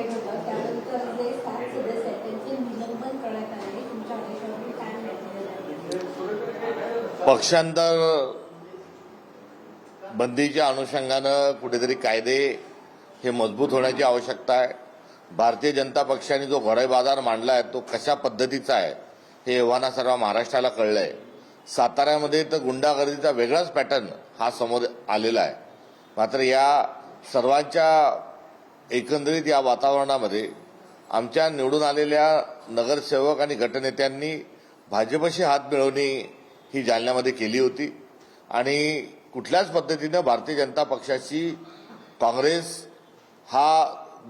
Fight होतं त्यानंतर जे 7 सदस्य आहेत त्यांचे निलंबन करण्यात आले. तुमच्या आदेशावरून काय माहिती? पक्षांतर बंदीच्या अनुषंगानं कुठेतरी कायदे हे मजबूत होण्याची आवश्यकता आहे. भारतीय जनता पक्षाने जो घोडे बाजार मांडला आहे तो कशा पद्धतीचा आहे हे एव्हाना सर्व महाराष्ट्राला कळलं आहे. साताऱ्यामध्ये तर गुंडागर्दीचा वेगळाच पॅटर्न हा समोर आलेला आहे. मात्र या सर्वांच्या एकंदरीत या वातावरणामध्ये आमच्या निवडून आलेल्या नगरसेवक आणि गटनेत्यांनी भाजपशी हात मिळवणी ही जालन्यामध्ये केली होती आणि कुठल्याच पद्धतीनं भारतीय जनता पक्षाशी काँग्रेस हा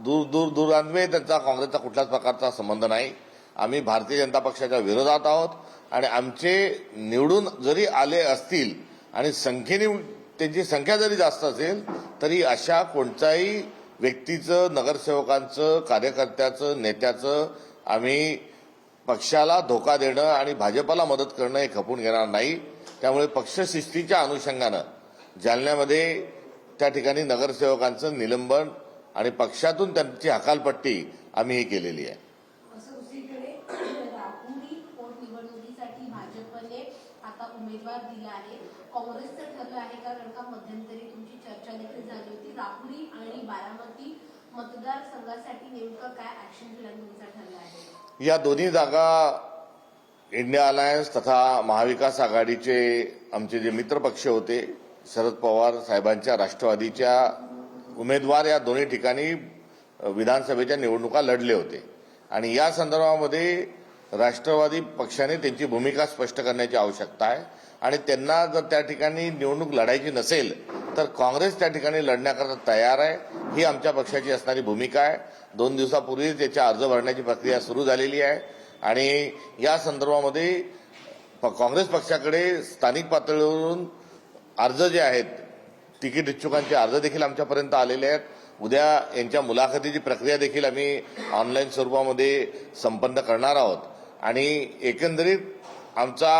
दूरान्वये त्यांचा काँग्रेसचा कुठल्याच प्रकारचा संबंध नाही. आम्ही भारतीय जनता पक्षाच्या विरोधात आहोत आणि आमचे निवडून जरी आले असतील आणि संख्येने त्यांची संख्या जरी जास्त असेल तरी अशा कोणत्याही व्यक्तीचं, नगरसेवकांचं, कार्यकर्त्याचं, नेत्याचं आम्ही पक्षाला धोका देणं आणि भाजपला मदत करणं हे खपून घेणार नाही. त्यामुळे पक्षशिस्तीच्या अनुषंगानं जालन्यामध्ये त्या ठिकाणी नगरसेवकांचं निलंबन आणि पक्षातून त्यांची हकालपट्टी आम्ही ही केलेली आहे. दुसरीकडे राहुरी पोटनिवडणुकीसाठी भाजपने आता उमेदवार दिला आहे. काँग्रेसचं ठरलं आहे का? कारण का मध्यंतरी तुमची चर्चा देखील झाली होती. राहुरी आणि बारामती मतदारसंघासाठी नेमकं काय ऍक्शन प्लॅन तुमचा ठरला आहे? या दोन्ही जागा इंडिया अलायन्स तथा महाविकास आघाडीचे आमचे जे मित्रपक्ष होते शरद पवार साहेबांच्या राष्ट्रवादीच्या उमेदवार या दोन्ही ठिकाणी विधानसभेच्या निवडणुका लढले होते आणि या संदर्भामध्ये राष्ट्रवादी पक्षाने त्यांची भूमिका स्पष्ट करण्याची आवश्यकता आहे आणि त्यांना जर त्या ठिकाणी निवडणूक लढायची नसेल तर काँग्रेस त्या ठिकाणी लढण्याकरता तयार आहे. ही आमच्या पक्षाची असणारी भूमिका आहे. 2 दिवसापूर्वी त्याच्या अर्ज भरण्याची प्रक्रिया सुरू झालेली आहे आणि या संदर्भामध्ये काँग्रेस पक्षाकडे स्थानिक पातळीवरून अर्ज जे आहेत तिकीट इच्छुकांचे अर्ज देखील आमच्यापर्यंत आलेले आहेत. उद्या यांच्या मुलाखतीची प्रक्रिया देखील आम्ही ऑनलाईन स्वरूपामध्ये संपन्न करणार आहोत आणि एकंदरीत आमचा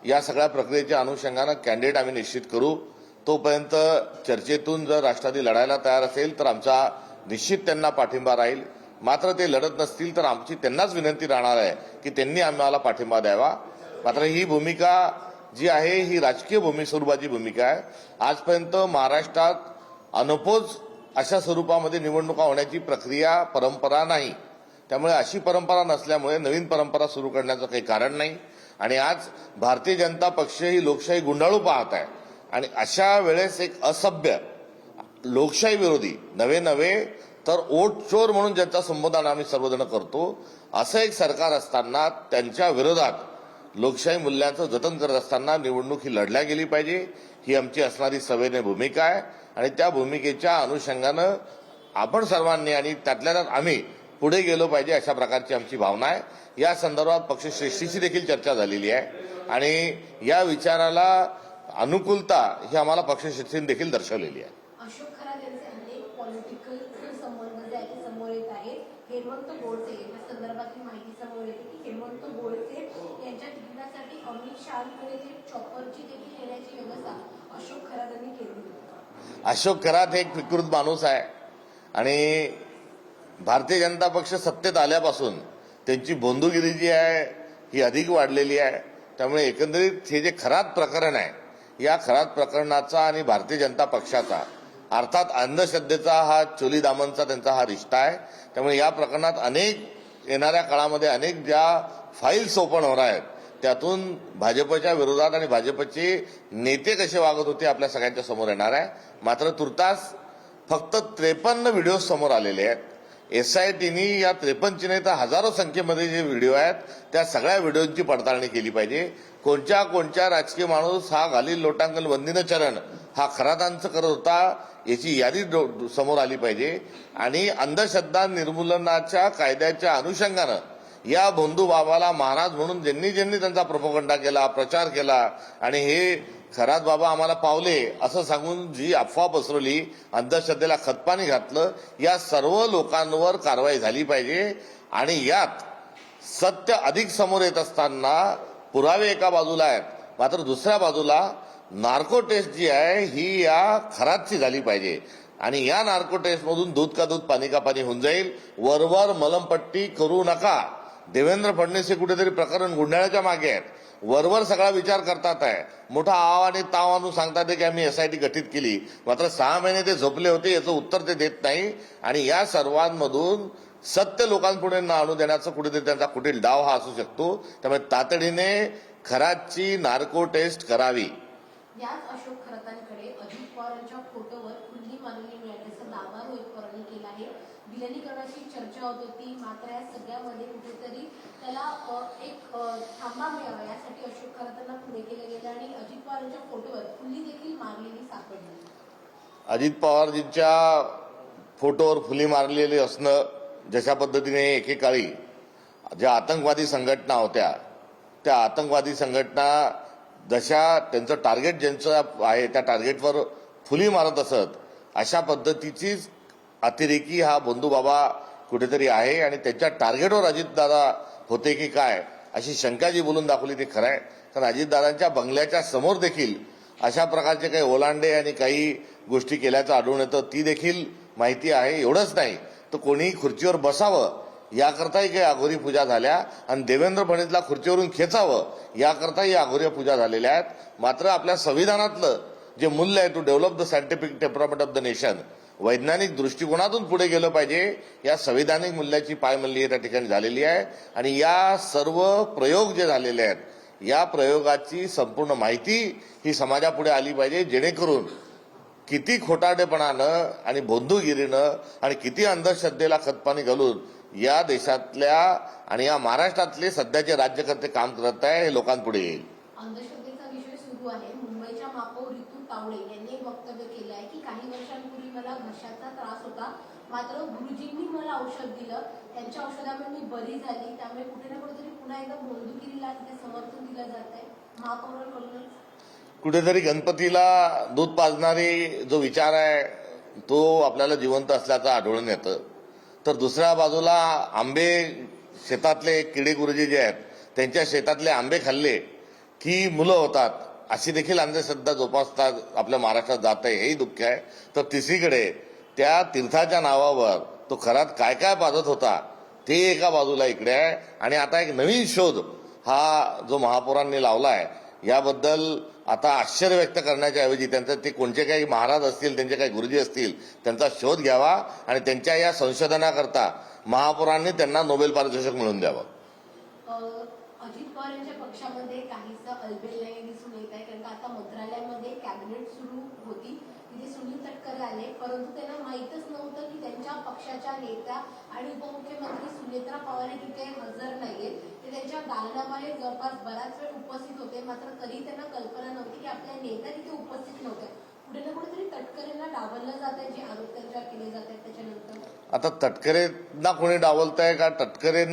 या सगळ्या प्रक्रियेच्या अनुषंगानं कॅन्डिडेट आम्ही निश्चित करू. तोपर्यंत चर्चेतून जर राष्ट्रवादी लढायला तयार असेल तर आमचा निश्चित त्यांना पाठिंबा राहील. मात्र ते लढत नसतील तर आमची त्यांनाच विनंती राहणार आहे की त्यांनी आम्हाला पाठिंबा द्यावा. मात्र ही भूमिका जी आहे ही राजकीय स्वरूपाची भूमिका आहे. आजपर्यंत महाराष्ट्रात अनपोज अशा स्वरूपामध्ये निवडणुका होण्याची प्रक्रिया परंपरा नाही. त्यामुळे अशी परंपरा नसल्यामुळे नवीन परंपरा सुरू करण्याचं काही कारण नाही आणि आज भारतीय जनता पक्ष ही लोकशाही गुंडाळू पाहत आहे आणि अशा वेळेस एक असभ्य लोकशाही विरोधी नव्हे तर ओट चोर म्हणून ज्यांचा संबोधन आम्ही सर्वजण करतो असं एक सरकार असताना त्यांच्या विरोधात लोकशाही मूल्यांचं जतन करत असताना निवडणूक ही लढल्या गेली पाहिजे. ही आमची असणारी सविनय भूमिका आहे आणि त्या भूमिकेच्या अनुषंगानं आपण सर्वांनी आणि त्यातल्या त्यात आम्ही पुढे गेलो पाहिजे अशा प्रकारची आमची भावना आहे. या संदर्भात पक्षश्रेष्ठीशी देखील चर्चा झालेली आहे आणि या विचाराला अनुकूलता ही आम्हाला पक्षश्रेष्ठींनी देखील दर्शवलेली आहे. अशोक खरात यांचे अनेक पॉलिटिकल संबंध जे आहेत समोर येत आहेत. हेमंत गोडसे या संदर्भातली माहिती समोर येते की हेमंत गोडसे यांच्या तिकिटासाठी अमित शहांकडे जे चॉपरची देखील येण्याची व्यवस्था अशोक खरात यांनी केली होती. अशोक खरात हे एक विकृत माणूस आहे आणि भारतीय जनता पक्ष सत्तेत आल्यापासून त्यांची बोंधुगिरी जी आहे ही अधिक वाढलेली आहे. त्यामुळे एकंदरीत हे जे खरात प्रकरण आहे या खरात प्रकरणाचा आणि भारतीय जनता पक्षाचा अर्थात अंधश्रद्धेचा हा चोली दामनचा त्यांचा हा रिश्ता आहे. त्यामुळे या प्रकरणात अनेक येणाऱ्या काळामध्ये अनेक ज्या फाईल्स ओपन होणार आहेत त्यातून भाजपच्या विरोधात आणि भाजपचे नेते कसे वागत होते आपल्या सगळ्यांच्या समोर येणार आहे. मात्र तुर्तास फक्त 53 व्हिडिओ समोर आलेले आहेत. एसआयटीनी या 53 नाही तर हजारो संख्येमध्ये जे व्हिडिओ आहेत त्या सगळ्या व्हिडिओची पडताळणी केली पाहिजे. कोणत्या राजकीय माणूस हा घालील लोटांगण वंदिन चरण हा खरातांचं करत होता याची यादी समोर आली पाहिजे आणि अंधश्रद्धा निर्मूलनाच्या कायद्याच्या अनुषंगानं या भोंदू बाबाला महाराज म्हणून ज्यांनी त्यांचा प्रोपगंडा केला, प्रचार केला आणि हे खरात बाबा आम्हाला पावले असं सांगून जी अफवा पसरवली, अंधश्रद्धेला खतपाणी घातलं, या सर्व लोकांवर कारवाई झाली पाहिजे. आणि यात सत्य अधिक समोर येत असताना पुरावे एका बाजूला आहेत मात्र दुसऱ्या बाजूला नार्को टेस्ट जी आहे ही या खरातची झाली पाहिजे. आणि या नार्को टेस्टमधून दूध का दूध पाणी का पाणी होऊन जाईल. वरवर मलमपट्टी करू नका. देवेंद्र फडणवीस हे कुठेतरी प्रकरण गुंडाळ्याच्या मागे आहेत. वरवर सगळा विचार करतात आहे. मोठा आव आणि ताव आणून सांगतात की आम्ही एसआयटी गठीत केली, मात्र 6 महिने ते झोपले होते, याचं उत्तर ते देत नाही. आणि या सर्वांमधून सत्य लोकांपुढे न आणू देण्याचं कुठेतरी त्यांचा कुठील डाव हा असू शकतो. त्यामुळे तातडीने खराची नार्को टेस्ट करावी. याच अशोक खरतांकडे अजित पवारांच्या फोटोवर खुल्ली मागणी मिळाल्याचा दावा रोहित पवारांनी केला आहे. विलनीकरणाची चर्चा होत होती, मात्र या सगळ्यामध्ये कुठेतरी त्याला एक थांबा मिळावा यासाठी अशोक खरतांना पुढे केलं गेलं आणि अजित पवारांच्या फोटोवर खुल्ली देखील मारलेली सापडली. अजित पवारजींच्या फोटोवर फुली मारलेली असणं, जशा पद्धतीने एकेकाळी ज्या आतंकवादी संघटना होत्या त्या आतंकवादी संघटना जशा त्यांचं टार्गेट ज्यांचं आहे त्या टार्गेटवर फुली मारत असत, अशा पद्धतीचीच अतिरेकी हा बंधूबाबा कुठेतरी आहे. आणि त्यांच्या टार्गेटवर अजितदादा होते की काय अशी शंका जी बोलून दाखवली ती खरं आहे. कारण अजितदादांच्या बंगल्याच्या समोर देखील अशा प्रकारचे काही ओलांडे आणि काही गोष्टी केल्याचं आढळून येतं, ती देखील माहिती आहे. एवढंच नाही तर कोणी खुर्चीवर बसावं याकरताही काही अघोरी पूजा झाल्या आणि देवेंद्र फडणवीसला खुर्चीवरून खेचावं याकरताही अघोरी पूजा झालेल्या आहेत. मात्र आपल्या संविधानातलं जे मूल्य आहे to develop the scientific temperament of the nation, वैज्ञानिक दृष्टिकोनातून पुढे गेलं पाहिजे, या संविधानिक मूल्याची पायमल्ली त्या ठिकाणी झालेली आहे. आणि या सर्व प्रयोग जे झालेले आहेत, या प्रयोगाची संपूर्ण माहिती ही समाजापुढे आली पाहिजे, जेणेकरून किती खोटारडेपणानं आणि बंधुगिरीनं आणि किती अंधश्रद्धेला खतपाणी घालून या देशातल्या आणि या महाराष्ट्रातले सध्याचे राज्यकर्ते काम करत आहे हे लोकांपुढे येईल. अंधश्रद्धेचा विषय सुरू आहे. मुंबईच्या महापौर ऋतू तावडे यांनी एक वक्तव्य केलं आहे की काही वर्षांपूर्वी मला घशाचा त्रास होता, मात्र गुरुजींनी मला औषध दिलं, त्यांच्या औषधामुळे मी बरी झाली. त्यामुळे कुठे ना कुठेतरी पुन्हा एकदा बंधुगिरीला तिथे समर्थन दिलं जात आहे महापौरांकडूनच. कुठेतरी गणपतीला दूध पाजणारी जो विचार आहे तो आपल्याला जिवंत असल्याचं आढळून येतं. तर दुसऱ्या बाजूला आंबे शेतातले किडे गुरुजी जे आहेत त्यांच्या शेतातले आंबे खाल्ले की मुलं होतात, अशी देखील अंधश्रद्धा जोपासतात आपल्या महाराष्ट्रात जात आहे, हेही दुःख आहे. तर तिसरीकडे त्या तीर्थाच्या नावावर तो खरात काय काय पाजत होता ते एका बाजूला इकडे आहे. आणि आता एक नवीन शोध हा जो महापौरांनी लावला आहे याबद्दल आता आश्चर्य व्यक्त करण्याच्या ऐवजी त्यांचं ते कोणते काही महाराज असतील, त्यांचे काही गुरुजी असतील, त्यांचा शोध घ्यावा आणि त्यांच्या या संशोधनाकरता महापौरांनी त्यांना नोबेल पारितोषिक मिळवून द्यावं. अजित पवार यांच्या पक्षामध्ये काहीसं अलबेलाही दिसून येत आहे, कारण आता मंत्रालयामध्ये कॅबिनेट सुरू होती, तिथे सुनील तटकरे आले, परंतु त्यांना माहीतच नव्हतं की त्यांच्या पक्षाच्या नेत्या आणि उपमुख्यमंत्री सुनेत्रा पवार हे तिथे हजर नाहीये. ते त्यांच्या दालनाबाहेर जवळपास बराच वेळ उपस्थित होते, मात्र तरी त्यांना कल्पना नव्हती की आपल्या नेत्या तिथे उपस्थित नव्हत्या. कुठे ना कुठेतरी तटकरेंना डावललं जात आहे, जे आरोप त्यांच्यावर केले जात आहेत त्याच्यानंतर. आता तटकरेंना कोणी डावलत आहे का तटकरे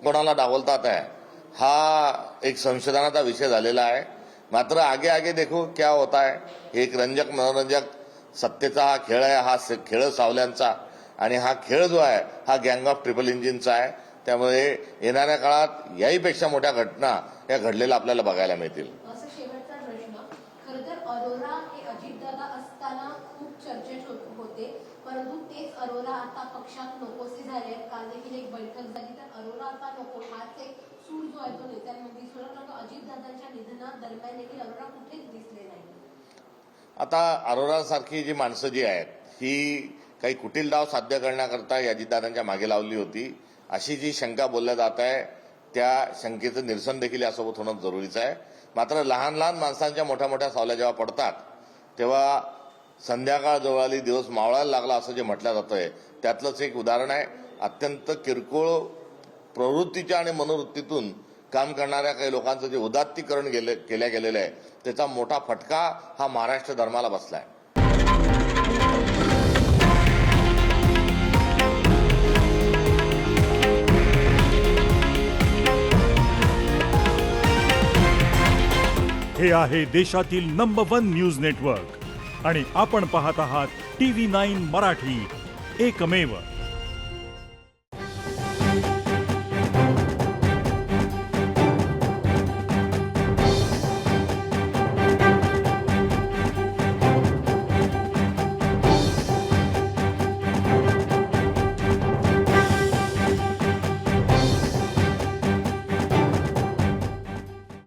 कोणाला डावलतात आहे हा एक संशोधनाचा विषय झालेला आहे. मात्र आगे आगे देखो क्या होता है. एक रंजक मनोरंजक सत्तेचा हा खेळ आहे, हा खेळ सावल्यांचा, आणि हा खेळ जो आहे हा गँग ऑफ ट्रिपल इंजिनचा आहे. त्यामुळे येणाऱ्या काळात याहीपेक्षा मोठ्या घटना या घडलेल्या आपल्याला बघायला मिळतील. असं शेवटचा प्रश्न, खरं तर अरोरा हे अजितदादा असताना खूप चर्चेत होते, परंतु तेच अरोरा आता पक्षात नकोसे झाले. काल देखील एक बैठक झाली, तर अरोरा आता नको हाच एक सूर जो आहे तो नेत्यांमध्ये सुरू. अजितदादांच्या निधनादरम्यान देखील अरोरा कुठेच दिसले नाही. आता अरोरा सारखी जी माणसं जी आहेत ही काही कुटील डाव साध्य करण्याकरता अजितदादांच्या मागे लावली होती, अशी जी शंका बोलल्या जात आहे त्या शंकेचं निरसन देखील यासोबत होणं जरुरीचं आहे. मात्र लहान लहान माणसांच्या मोठ्या मोठ्या सावल्या जेव्हा पडतात तेव्हा संध्याकाळ जवळ आली, दिवस मावळायला लागला असं जे म्हटलं जातंय त्यातलंच एक उदाहरण आहे. अत्यंत किरकोळ प्रवृत्तीच्या आणि मनोवृत्तीतून काम करणाऱ्या काही लोकांचं जे उदात्तीकरण केल्या गेलेलं आहे त्याचा मोठा फटका हा महाराष्ट्र धर्माला बसलाय. हे आहे देशातील नंबर 1 न्यूज नेटवर्क आणि आपण पाहत आहात TV9 मराठी, एकमेव.